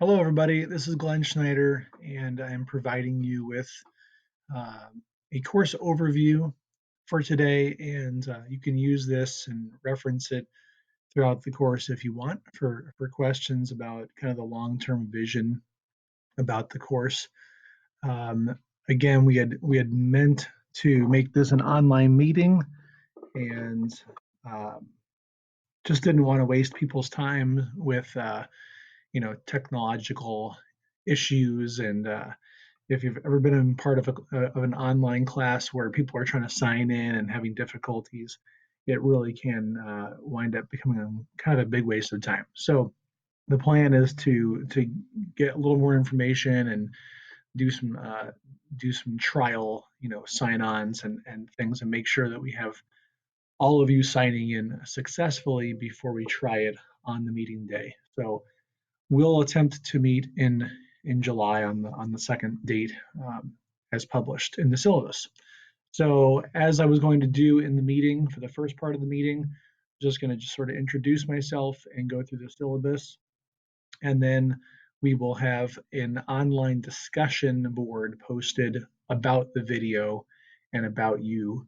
Hello, everybody. This is Glenn Schneider, and I'm providing you with a course overview for today. And you can use this and reference it throughout the course if you want for questions about kind of the long-term vision about the course. Um, Again, we had meant to make this an online meeting, and um, just didn't want to waste people's time with technological issues. And if you've ever been in part of an online class where people are trying to sign in and having difficulties, it really can wind up becoming kind of a big waste of time. So the plan is to get a little more information and do some trial, sign-ons and things, and make sure that we have all of you signing in successfully before we try it on the meeting day. So we'll attempt to meet in July on the second date, as published in the syllabus. So as I was going to do in the meeting for the first part of the meeting, I'm just going to just sort of introduce myself and go through the syllabus, and then we will have an online discussion board posted about the video and about you,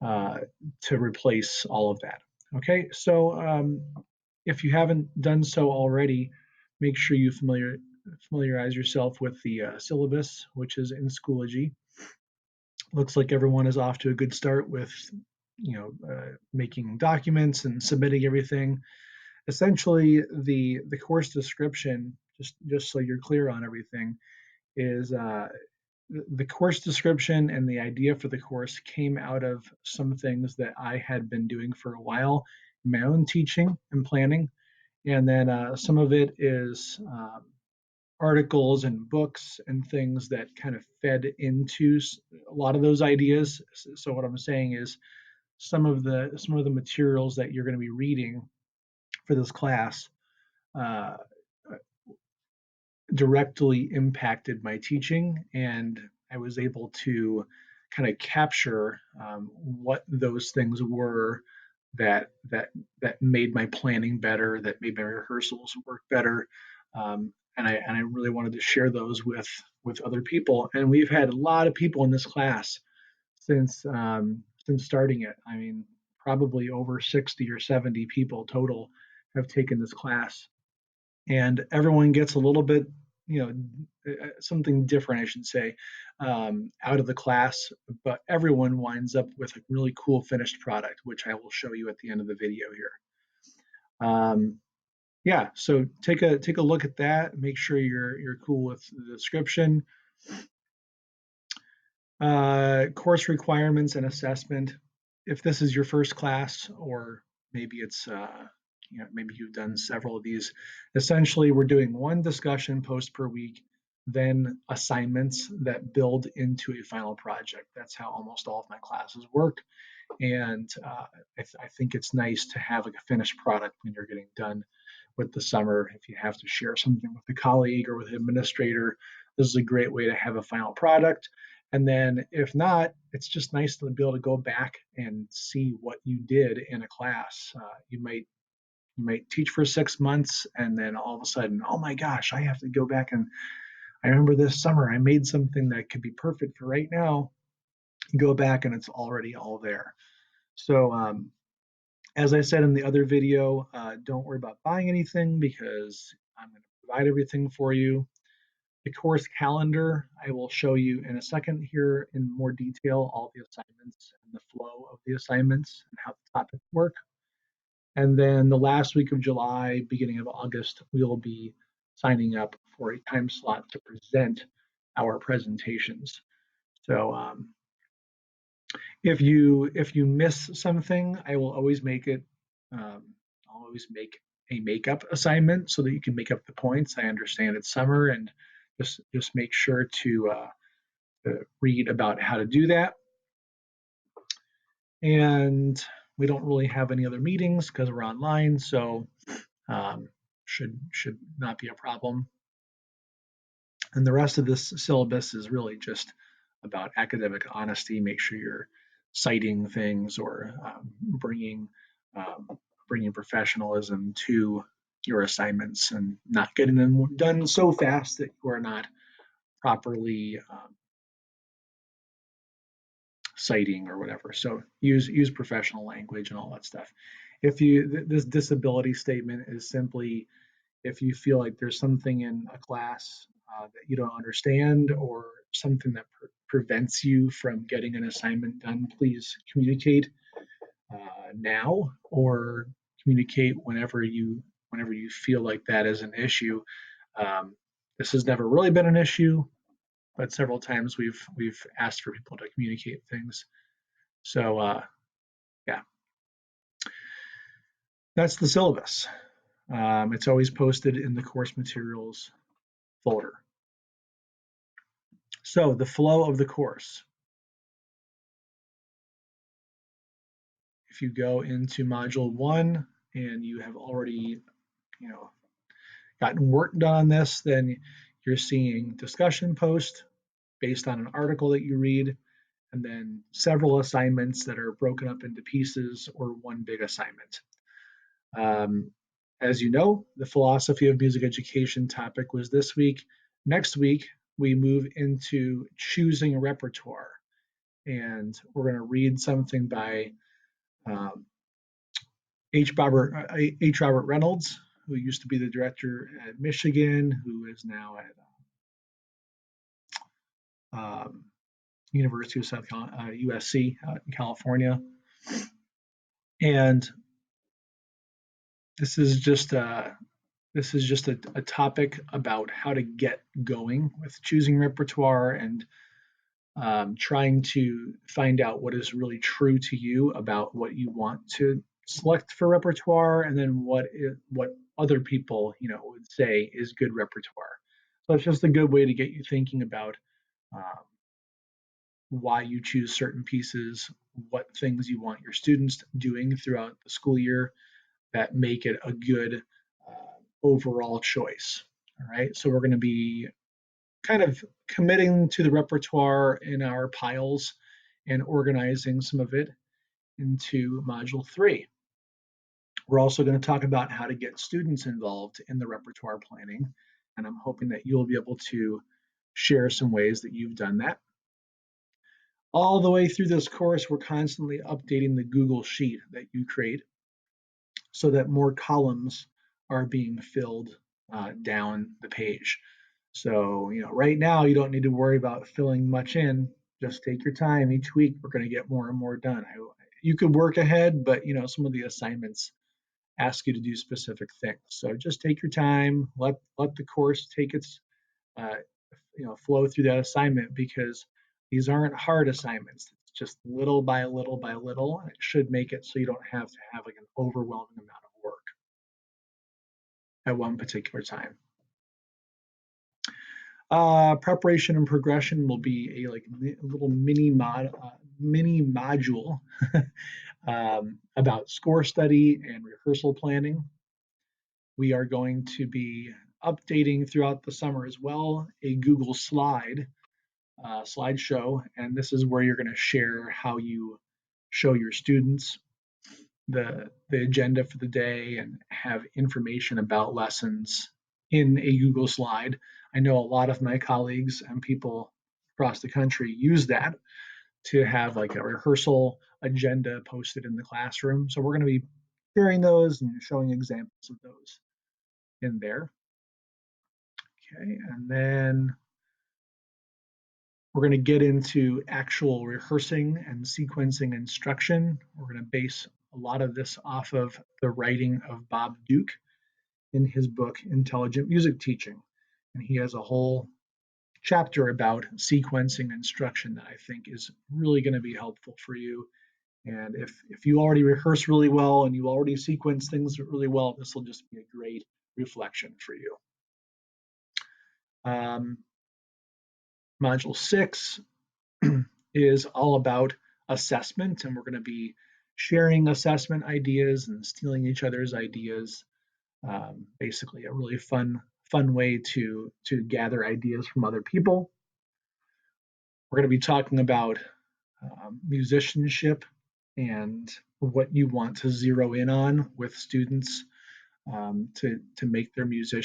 uh, to replace all of that. Okay, so if you haven't done so already, make sure you familiarize yourself with the syllabus, which is in Schoology. Looks like everyone is off to a good start with, making documents and submitting everything. Essentially, the course description, just so you're clear on everything, is the course description and the idea for the course came out of some things that I had been doing for a while in my own teaching and planning. And then some of it is articles and books and things that kind of fed into a lot of those ideas. So what I'm saying is some of the materials that you're going to be reading for this class uh, directly impacted my teaching, and I was able to kind of capture what those things were that made my planning better, that made my rehearsals work better, and I really wanted to share those with other people. And we've had a lot of people in this class since starting it. I mean, probably over 60 or 70 people total have taken this class, and everyone gets a little bit, something different, I should say, out of the class, but everyone winds up with a really cool finished product, which I will show you at the end of the video here. Yeah, so take a look at that. Make sure you're cool with the description. Course requirements and assessment. If this is your first class, or maybe it's maybe you've done several of these, essentially we're doing one discussion post per week, then assignments that build into a final project. That's how almost all of my classes work. And I think it's nice to have like a finished product when you're getting done with the summer. If you have to share something with a colleague or with an administrator, this is a great way to have a final product. And then if not, it's just nice to be able to go back and see what you did in a class. You might teach for 6 months, and then all of a sudden, oh my gosh, I have to go back, and I remember this summer I made something that could be perfect for right now. You go back and it's already all there. So as I said in the other video, don't worry about buying anything because I'm going to provide everything for you. The course calendar, I will show you in a second here in more detail, all the assignments and the flow of the assignments and how the topics work. And then the last week of July, beginning of August, we'll be signing up for a time slot to present our presentations. So if you miss something, I will always make it. I'll always make a makeup assignment so that you can make up the points. I understand it's summer, and just make sure to read about how to do that. And we don't really have any other meetings because we're online, so should not be a problem. And the rest of this syllabus is really just about academic honesty. Make sure you're citing things or bringing professionalism to your assignments and not getting them done so fast that you are not properly citing or whatever. So use professional language and all that stuff. If you this disability statement is simply if you feel like there's something in a class that you don't understand or something that prevents you from getting an assignment done, please communicate now or communicate whenever you feel like that is an issue. This has never really been an issue, but several times we've asked for people to communicate things. So yeah, that's the syllabus. It's always posted in the course materials folder. So the flow of the course. If you go into module 1 and you have already, gotten work done on this, then you're seeing discussion post based on an article that you read, and then several assignments that are broken up into pieces or one big assignment. As you know, the philosophy of music education topic was this week. Next week, we move into choosing a repertoire, and we're going to read something by H. Robert Reynolds, who used to be the director at Michigan, who is now at University of USC in California. And this is just a topic about how to get going with choosing repertoire and trying to find out what is really true to you about what you want to select for repertoire, and then what other people would say is good repertoire. So it's just a good way to get you thinking about why you choose certain pieces, what things you want your students doing throughout the school year that make it a good overall choice. All right, so we're going to be kind of committing to the repertoire in our piles and organizing some of it into module 3. We're also going to talk about how to get students involved in the repertoire planning, and I'm hoping that you'll be able to share some ways that you've done that. All the way through this course, we're constantly updating the Google Sheet that you create so that more columns are being filled down the page. So, right now you don't need to worry about filling much in. Just take your time each week. We're going to get more and more done. You could work ahead, but some of the assignments ask you to do specific things. So just take your time. Let the course take its flow through that assignment, because these aren't hard assignments. It's just little by little by little, and it should make it so you don't have to have like an overwhelming amount of work at one particular time. Preparation and progression will be a little mini module about score study and rehearsal planning. We are going to be updating throughout the summer as well a Google slideshow, and this is where you're going to share how you show your students the agenda for the day and have information about lessons in a Google slide. I know a lot of my colleagues and people across the country use that to have like a rehearsal agenda posted in the classroom. So we're going to be sharing those and showing examples of those in there. Okay, and then we're going to get into actual rehearsing and sequencing instruction. We're going to base a lot of this off of the writing of Bob Duke in his book, Intelligent Music Teaching. And he has a whole chapter about sequencing instruction that I think is really going to be helpful for you. And if you already rehearse really well and you already sequence things really well, this will just be a great reflection for you. Module 6 is all about assessment, and we're going to be sharing assessment ideas and stealing each other's ideas. Basically, a really fun way to gather ideas from other people. We're going to be talking about musicianship and what you want to zero in on with students to make their musicians